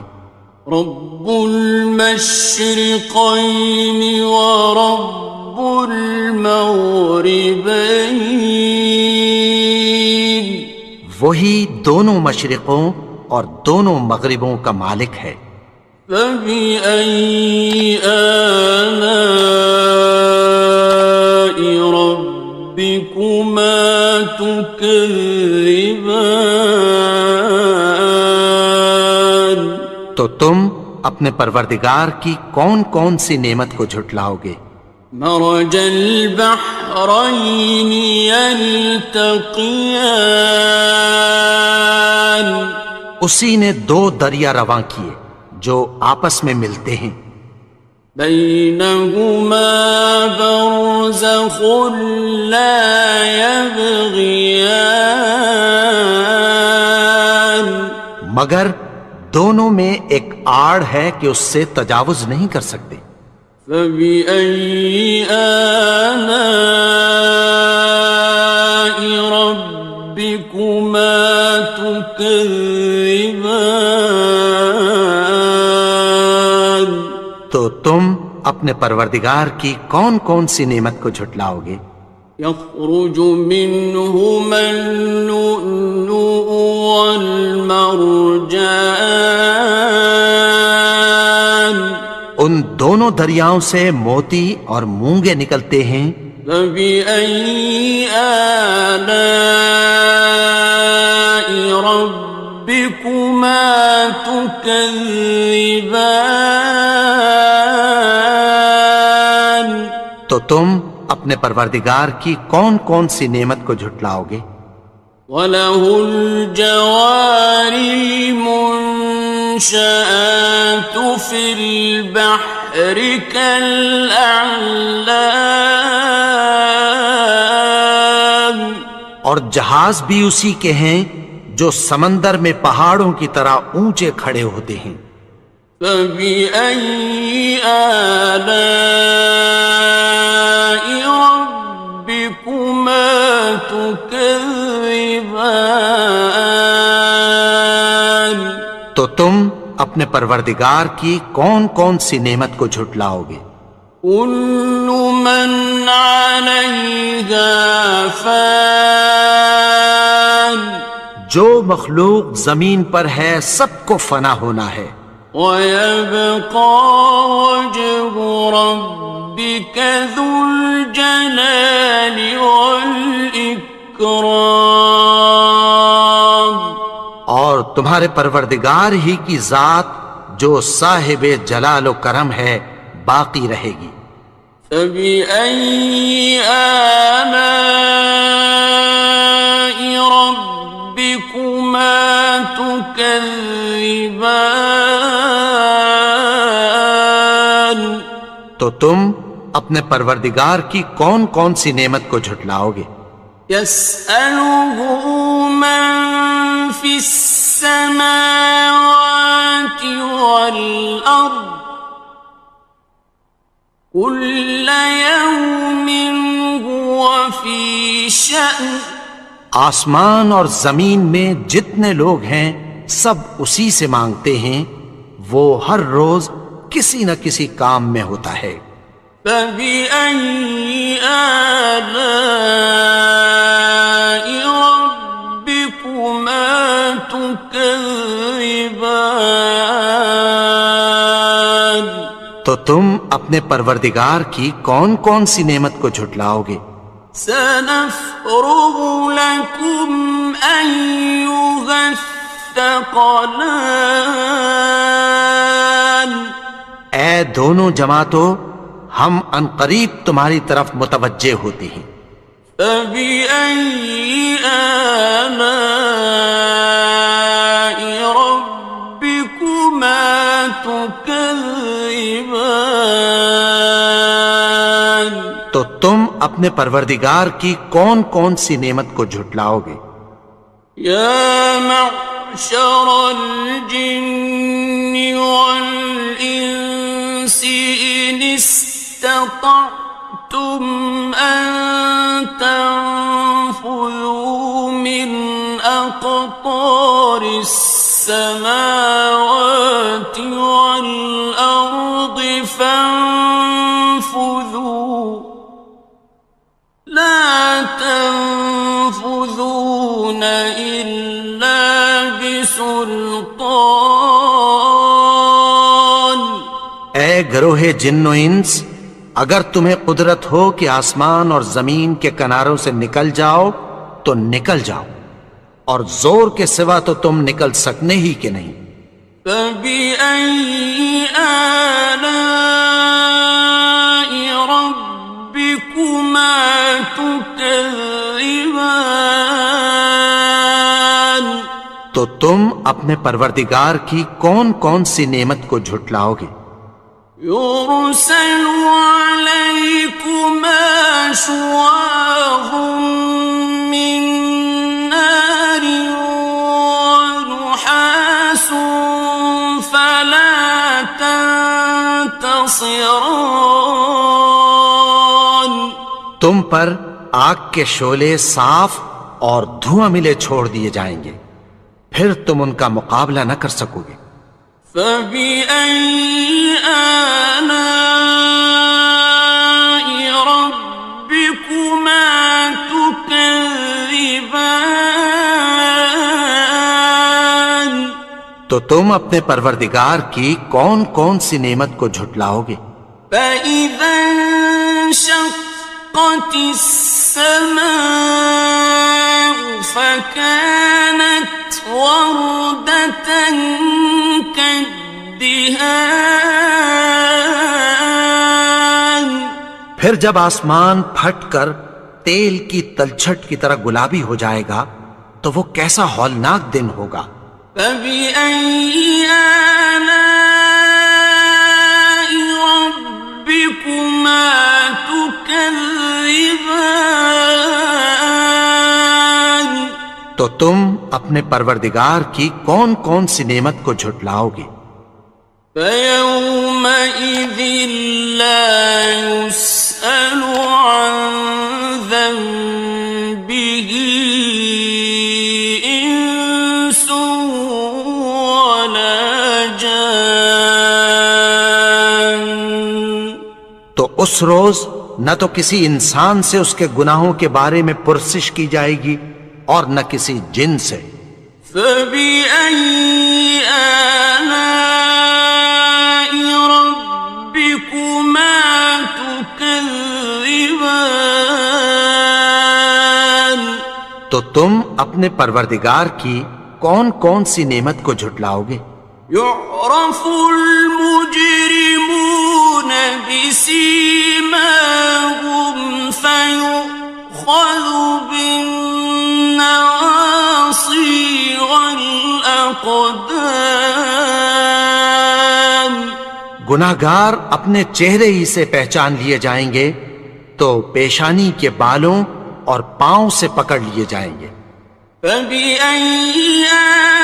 رب المشرقین ورب المغربین، وہی دونوں مشرقوں اور دونوں مغربوں کا مالک ہے۔ فبأي آلاء ربكما تكذبان، تو تم اپنے پروردگار کی کون کون سی نعمت کو جھٹلاؤ گے؟ مرج البحرين يلتقيان، اسی نے دو دریا رواں کیے جو آپس میں ملتے ہیں، بينهما برزخ لا يبغيان، مگر دونوں میں ایک آڑ ہے کہ اس سے تجاوز نہیں کر سکتے۔ فبأي آلاء ربكما تكذبان، تو تم اپنے پروردگار کی کون کون سی نعمت کو جھٹلاؤ گے؟ يخرج منهما اللؤلؤ والمرجان، ان دونوں دریاؤں سے موتی اور مونگے نکلتے ہیں۔ فبأي آلاء ربكما تكذبان، تو تم اپنے پروردگار کی کون کون سی نعمت کو جھٹلاؤ گے؟ وَلَهُ الْجَوَارِ الْمُنشَآتُ فِي الْبَحْرِ كَالْأَعْلَامِ، اور جہاز بھی اسی کے ہیں جو سمندر میں پہاڑوں کی طرح اونچے کھڑے ہوتے ہیں۔ فَبِأَيِّ آلَاءِ رَبِّكُمَا تُكَذِّبَانِ، تو تم اپنے پروردگار کی کون کون سی نعمت کو جھٹلاؤ گے؟ كُلُّ مَنْ عَلَيْهَا فَانٍ، جو مخلوق زمین پر ہے سب کو فنا ہونا ہے، وَيَبْقَى وَجْهُ رَبِّكَ ذُو الْجَلَالِ وَالْإِكْرَامِ، اور تمہارے پروردگار ہی کی ذات جو صاحب جلال و کرم ہے باقی رہے گی۔ فَبِأَيِّ آلَاءِ رَبِّكُمَا تُكَذِّبَانِ، تو تم اپنے پروردگار کی کون کون سی نعمت کو جھٹلاؤ گے؟ يَسْأَلُهُ مَن فِي السَّمَاوَاتِ وَالْأَرْضِ كُلَّ يَوْمٍ هُوَ فِي شَأْنٍ، آسمان اور زمین میں جتنے لوگ ہیں سب اسی سے مانگتے ہیں، وہ ہر روز کسی نہ کسی کام میں ہوتا ہے۔ فَبِأَيِّ آلَاءِ رَبِّكُمَا تُكَذِّبَانِ، تو تم اپنے پروردگار کی کون کون سی نعمت کو جھٹلاؤ گے؟ سَنَفْرُغُ لَكُمْ أَيُّهَ الثَّقَلَانِ، اے دونوں جماعتوں، ہم عنقریب تمہاری طرف متوجہ ہوتے ہیں۔ فَبِأَيِّ آلَاءِ رَبِّكُمَا تُكَذِّبَانِ، تو تم اپنے پروردگار کی کون کون سی نعمت کو جھٹلاؤ گے؟ يَا مَعْشَرَ الْجِنِّ وَالْإِنسِ إِنِ اسْتَطَعْتُمْ أَن تَنفُذُوا مِنْ أَقْطَارِ فاطر السماوات والأرض فانفذوا لا تنفذون إلا بسلطان. اے گروہ جن و انس، اگر تمہیں قدرت ہو کہ آسمان اور زمین کے کناروں سے نکل جاؤ تو نکل جاؤ، اور زور کے سوا تو تم نکل سکنے ہی کہ نہیں. فَبِأَيِّ آلَاءِ رَبِّكُمَا تُكَذِّبَانِ. تو تم اپنے پروردگار کی کون کون سی نعمت کو جھٹلاؤ گے؟ يُرْسَلُ عَلَيْكُمَا شُوَاظٌ مِّن نَّارٍ وَنُحَاسٌ فَلَا تَنتَصِرَانِ. تم پر آگ کے شعلے صاف اور دھواں ملے چھوڑ دیے جائیں گے، پھر تم ان کا مقابلہ نہ کر سکو گے. فَبِأَيِّ آلَاءِ رَبِّكُمَا تُكَذِّبَانِ. تو تم اپنے پروردگار کی کون کون سی نعمت کو جھٹلاؤ گے؟ فَإِذَا انشَقَّتِ السَّمَاءُ فَكَانَتْ وَرْدَةً كَالدِّهَانِ. پھر جب آسمان پھٹ کر تیل کی تلچھٹ کی طرح گلابی ہو جائے گا تو وہ کیسا ہولناک دن ہوگا. فَبِأَيِّ آلَاءِ رَبِّكُمَا تُكَذِّبَانِ. تو تم اپنے پروردگار کی کون کون سی نعمت کو جھٹلاؤ گے؟ فَيَوْمَئِذٍ لَا يُسْأَلُ عَنْ ذَنبِهِ إِنسٌ وَلَا جَانٌ. تو اس روز نہ تو کسی انسان سے اس کے گناہوں کے بارے میں پرسش کی جائے گی اور نہ کسی جن سے. فَبِأَيِّ آلَاءِ رَبِّكُمَا تُكَذِّبَانِ. تو تم اپنے پروردگار کی کون کون سی نعمت کو جھٹلاؤ گے؟ يُعْرَفُ الْمُجْرِمُونَ بِسِيمَاهُمْ فَيُؤْخَذُ بِالنَّوَاصِي وَالْأَقْدَامِ. گناہگار اپنے چہرے ہی سے پہچان لیے جائیں گے تو پیشانی کے بالوں اور پاؤں سے پکڑ لیے جائیں گے. فَبِأَيِّ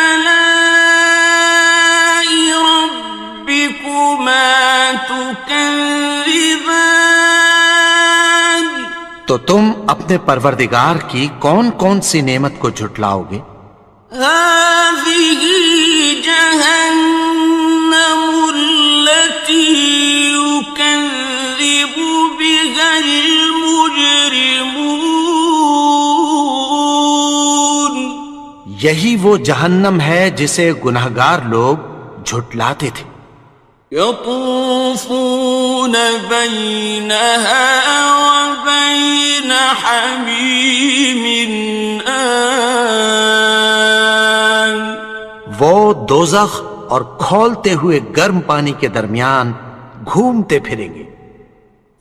آلَاءِ رَبِّكُمَا تُكَذِّبَانِ. تو تم اپنے پروردگار کی کون کون سی نعمت کو جھٹلاؤ گے؟ هَٰذِهِ جَهَنَّمُ الَّتِي يُكَذِّبُ بِهَا الْمُجْرِمُونَ. یہی وہ جہنم ہے جسے گناہگار لوگ جھٹلاتے تھے. يَطُوفُونَ بَيْنَهَا وَبَيْنَ حَمِيمٍ آنٍ. وہ دوزخ اور کھولتے ہوئے گرم پانی کے درمیان گھومتے پھریں گے.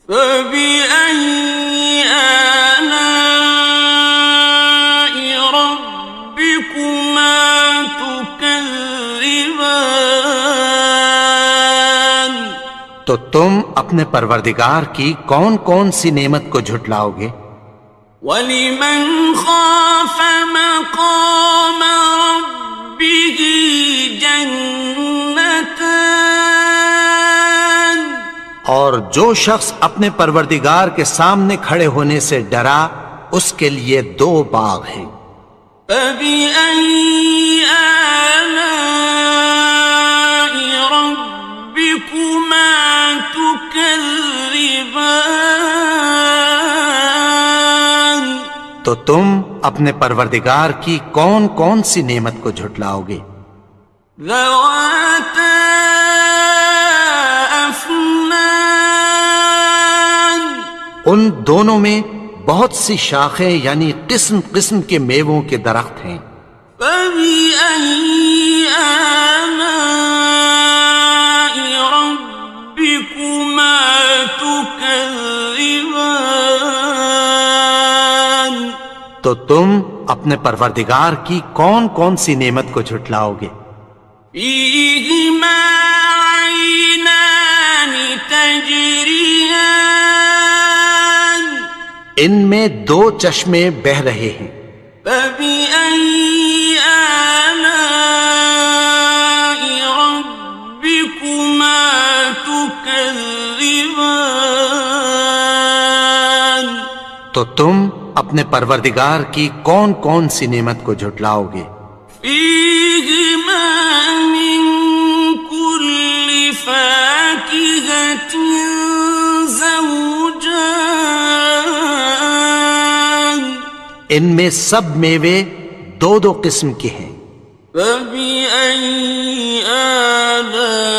فَبِأَيِّ آلَاءِ رَبِّكُمَا تُكَذِّبَانِ. تو تم اپنے پروردگار کی کون کون سی نعمت کو جھٹلاؤ گے؟ وَلِمَنْ خَافَ مَقَامَ رَبِّهِ جَنَّتَانِ. اور جو شخص اپنے پروردگار کے سامنے کھڑے ہونے سے ڈرا اس کے لیے 2 باغ ہیں. فبأي آلاء ربكما تكذبان؟ تو تم اپنے پروردگار کی کون کون سی نعمت کو جھٹلاؤ گے؟ ذواتا افنان، ان دونوں میں بہت سی شاخیں یعنی قسم قسم کے میووں کے درخت ہیں۔ فبأي آلاء ربكما تكذبان؟ تو تم اپنے پروردگار کی کون کون سی نعمت کو جھٹلاؤ گے؟ فيهما عينان تجريان، ان میں دو چشمے بہہ رہے ہیں۔ فبأي آلاء ربكما تكذبان؟ تو تم اپنے پروردگار کی کون کون سی نعمت کو جھٹلاؤ گے؟ فيهما من كل فاكهة زوجان، ان میں سب میوے دو دو قسم کے ہیں۔ فبأي آلاء